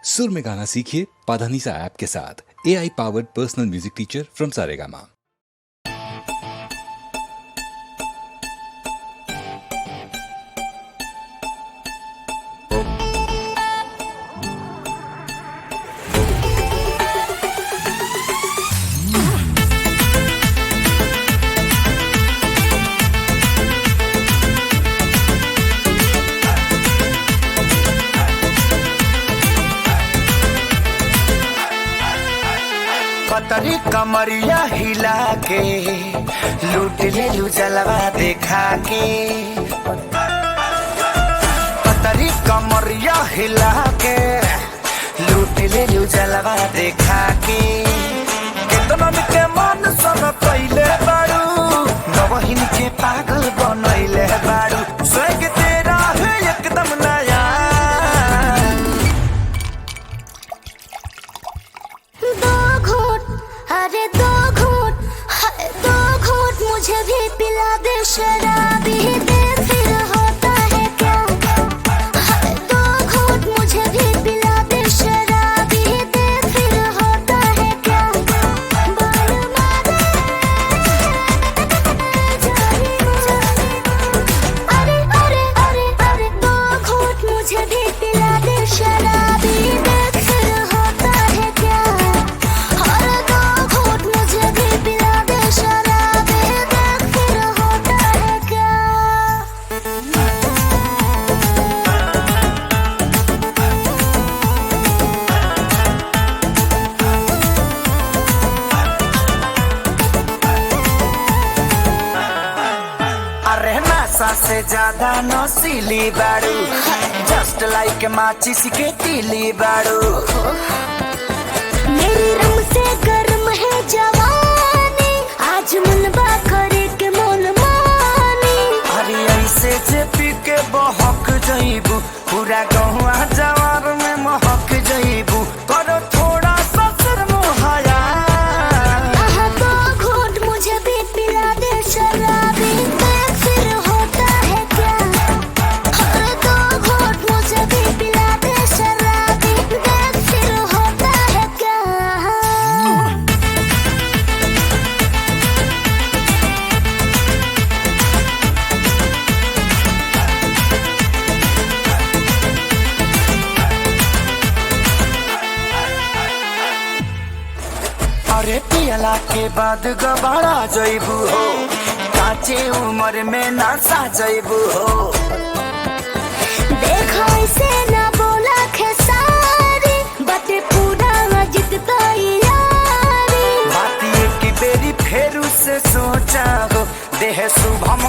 सुर में गाना सीखिए पाधानीसा ऐप के साथ। AI powered personal music teacher from Saregama. पतरी कमरिया हिला के लूट ले लू जलवा देखा के। पतरी कमरिया हिला के लूट ले लू जलवा देखा के। कितनन के मन सब पहले बारू नवहिन के पागल बनैले बारू। स्वर्ग तेरा है एकदम नया। अरे दो घूंट मुझे भी पिला दे शराबी दे फिर होता है क्या। दो घूंट मुझे भी पिला दे शराबी दे फिर होता है क्या। बाल मारे अरे अरे अरे अरे दो घूंट मुझे भी पिला दे शराबी दे फिर होता है क्या। से ज्यादा नौसीली बारू जस्ट लाइक माचिस के तीली बारू। मेरी रंग से गर्म है जवानी आज मुनबा करे के मोल मानी। अरे ऐसे जे पी के बहक जइबू पूरा गहुआ जवार में महक जइबू। करो थोड़ा सा शर्म हया। दो घूंट मुझे भी पिला दे शराबी फिर होता है क्या। दो घूंट मुझे भी पिला दे शराबी फिर होता है क्या। अरे पियला के बाद गबाड़ा जइबू हो काचे उम्र में नासा जइबू हो। देखो इसे ना बोला खेसारी बटे पूरा जित तैयारी। बाती की बेरी फेरू से सोचा हो देह शुभम